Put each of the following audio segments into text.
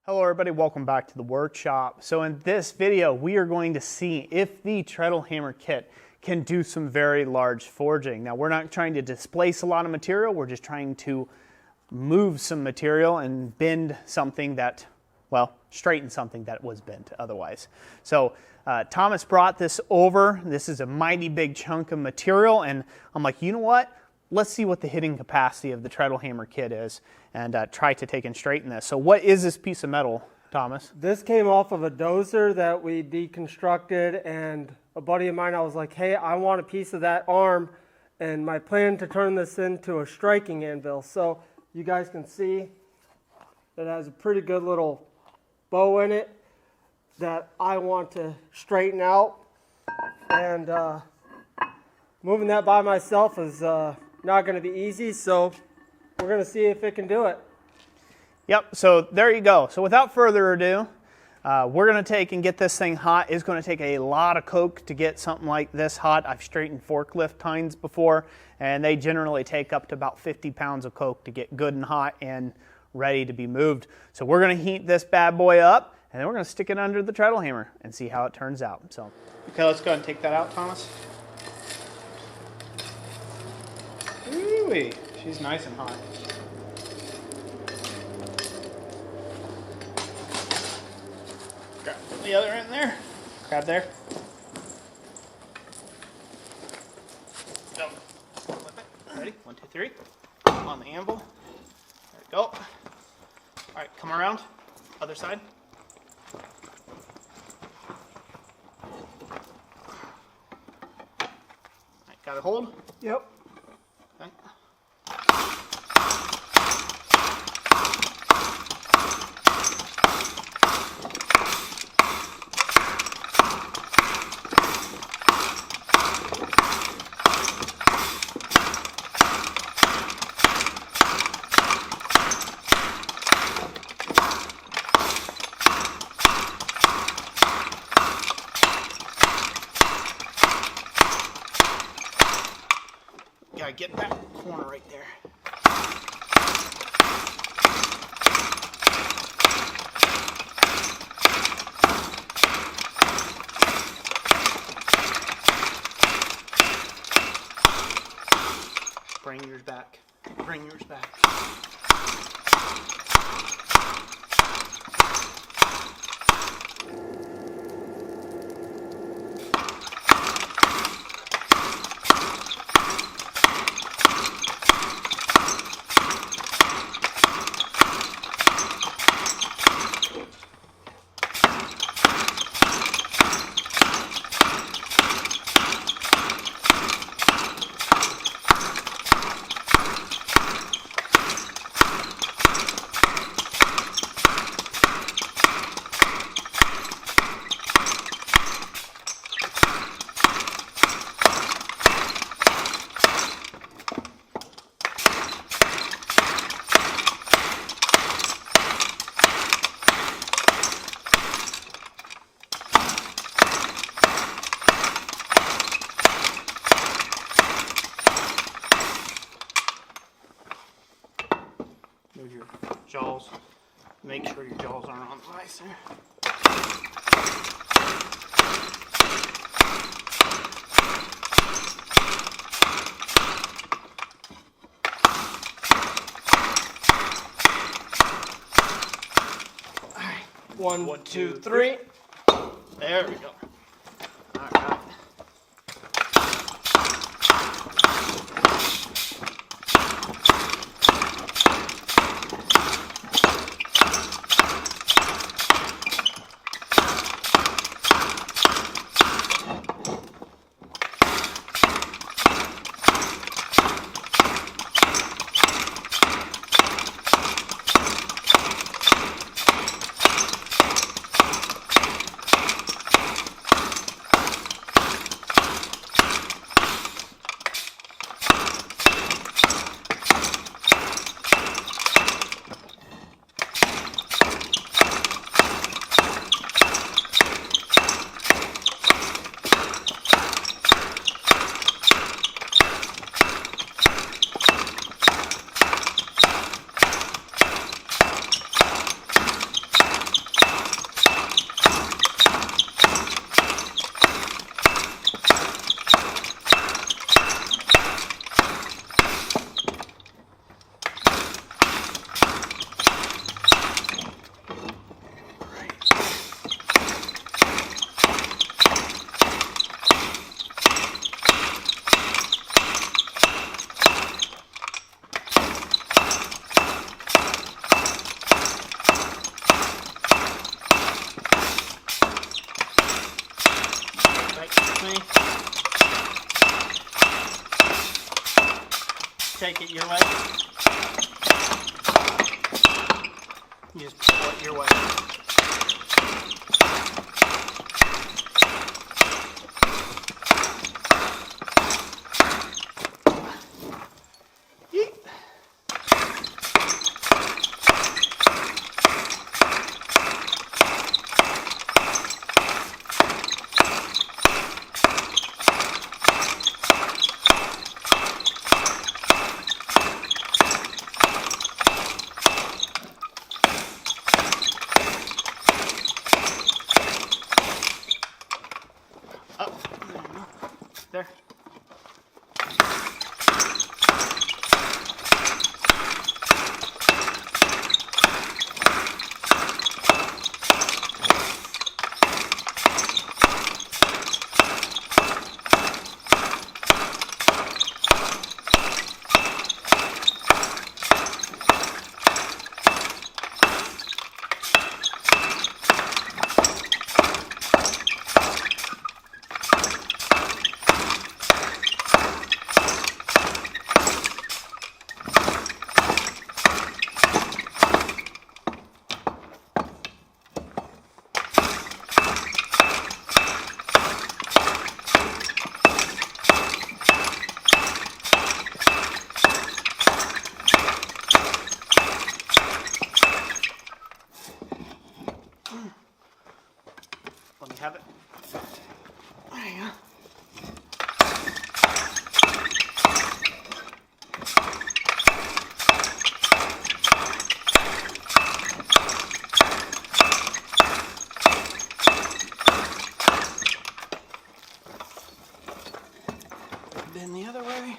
Hello everybody, welcome back to the workshop. So in this video, we are going to see if the treadle hammer kit can do some very large forging. Now we're not trying to displace a lot of material, we're just trying to move some material and bend something that, well, straighten something that was bent otherwise. So Thomas brought this over. This is a mighty big chunk of material, and I'm like, you know what? Let's see what the hitting capacity of the treadle hammer kit is and try to take and straighten this. So what is this piece of metal, Thomas? This came off of a dozer that we deconstructed, and a buddy of mine, I was like, hey, I want a piece of that arm, and my plan to turn this into a striking anvil. So you guys can see it has a pretty good little bow in it that I want to straighten out, and moving that by myself is not going to be easy, so we're going to see if it can do it. Yep, so there you go. So without further ado, we're going to take and get this thing hot. It's going to take a lot of coke to get something like this hot. I've straightened forklift tines before, and they generally take up to about 50 pounds of coke to get good and hot and ready to be moved. So we're going to heat this bad boy up, and then we're going to stick it under the treadle hammer and see how it turns out. So, okay, let's go ahead and take that out, Thomas. Ooh-wee, she's nice and hot. Grab the other end there. Grab there. Go. Flip it. Ready? 1, 2, 3. On the anvil. There we go. All right, come around. Other side. All right, got it hold? Yep. Okay. Gotta get back corner right there. Bring yours back. Bring yours back. Move your jaws. Make sure your jaws aren't on the vise there. All right. 1, 2, 3. There we go. All right. take it your way. You just pull it your way. There. Let me have it. There you go. Bend the other way.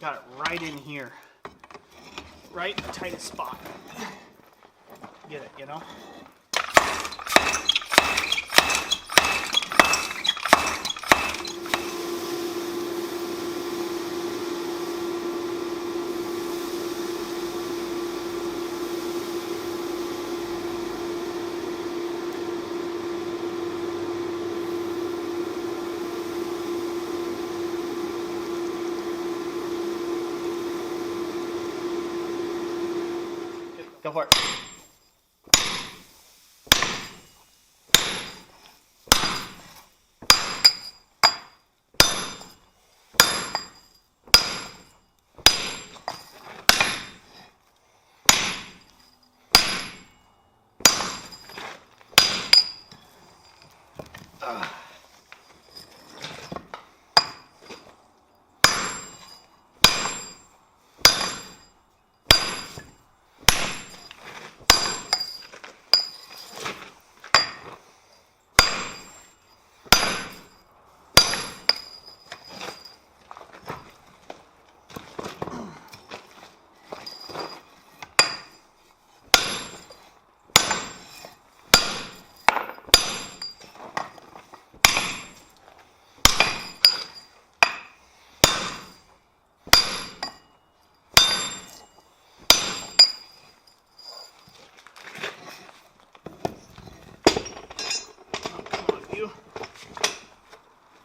Got it right in here, right in the tightest spot. Get it, you know? Go for it.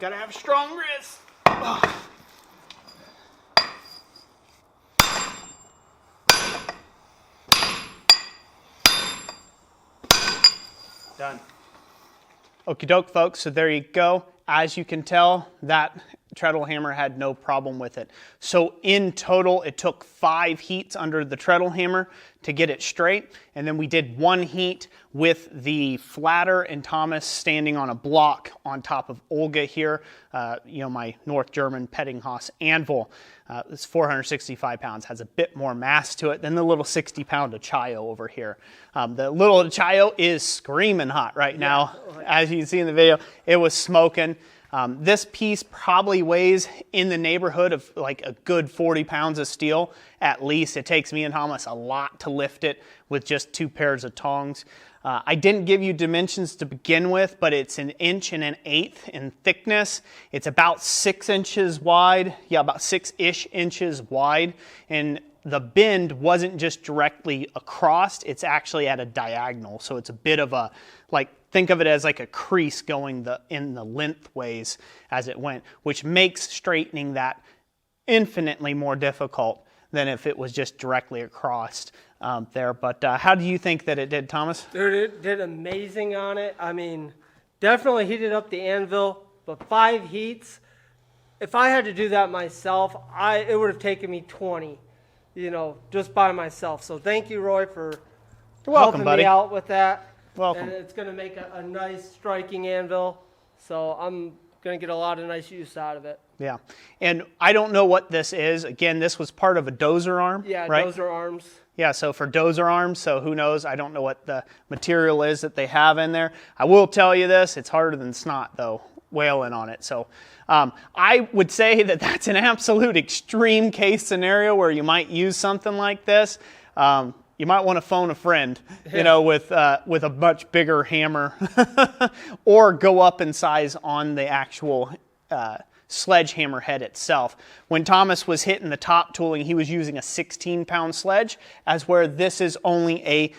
Gotta have strong wrists. Oh. Done. Okie doke, folks, so there you go. As you can tell, that treadle hammer had no problem with it. So in total, it took 5 heats under the treadle hammer to get it straight. And then we did 1 heat with the flatter and Thomas standing on a block on top of Olga here, my North German Pettinghaus anvil. It's 465 pounds, has a bit more mass to it than the little 60-pound Achaio over here. The little Achaio is screaming hot right now. As you can see in the video, it was smoking. This piece probably weighs in the neighborhood of like a good 40 pounds of steel at least. It takes me and Thomas a lot to lift it with just 2 pairs of tongs. I didn't give you dimensions to begin with, but it's 1 1/8 inches in thickness. It's about 6 inches wide, about 6-ish inches wide. And the bend wasn't just directly across, it's actually at a diagonal. So it's a bit of a, like, think of it as like a crease going in the lengthways as it went, which makes straightening that infinitely more difficult than if it was just directly across there. But how do you think that it did, Thomas? Dude, it did amazing on it. I mean, definitely heated up the anvil, but 5 heats, if I had to do that myself, it would have taken me 20, just by myself. So thank you, Roy, for helping me out with that. Welcome. And it's going to make a nice striking anvil, so I'm going to get a lot of nice use out of it. Yeah, and I don't know what this is. Again, this was part of a dozer arm, yeah, right? Dozer arms. Yeah, so for dozer arms, so who knows? I don't know what the material is that they have in there. I will tell you this, it's harder than snot, though, whaling on it. So I would say that that's an absolute extreme case scenario where you might use something like this. You might want to phone a friend, with a much bigger hammer, or go up in size on the actual sledgehammer head itself. When Thomas was hitting the top tooling, he was using a 16-pound sledge, as where this is only a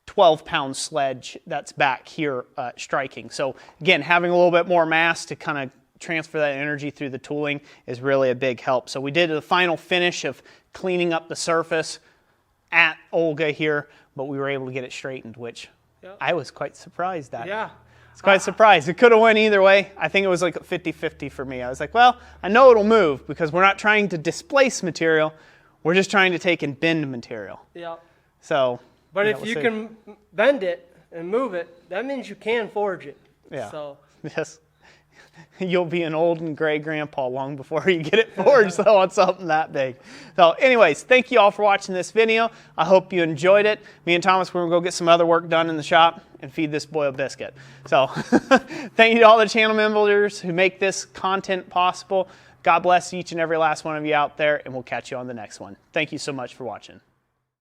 12-pound sledge that's back here striking. So again, having a little bit more mass to kind of transfer that energy through the tooling is really a big help. So we did the final finish of cleaning up the surface at Olga here, but we were able to get it straightened, which I was quite surprised at. Yeah. It's quite surprised. It could have went either way. I think it was like a 50-50 for me. I was like, well, I know it'll move because we're not trying to displace material. We're just trying to take and bend material. Yeah. So, but if you can bend it and move it, that means you can forge it. Yeah. So. Yes. You'll be an old and gray grandpa long before you get it forged though on something that big. So anyways, thank you all for watching this video. I hope you enjoyed it. Me and Thomas, we're going to go get some other work done in the shop and feed this boy a biscuit. So thank you to all the channel members who make this content possible. God bless each and every last one of you out there, and we'll catch you on the next one. Thank you so much for watching.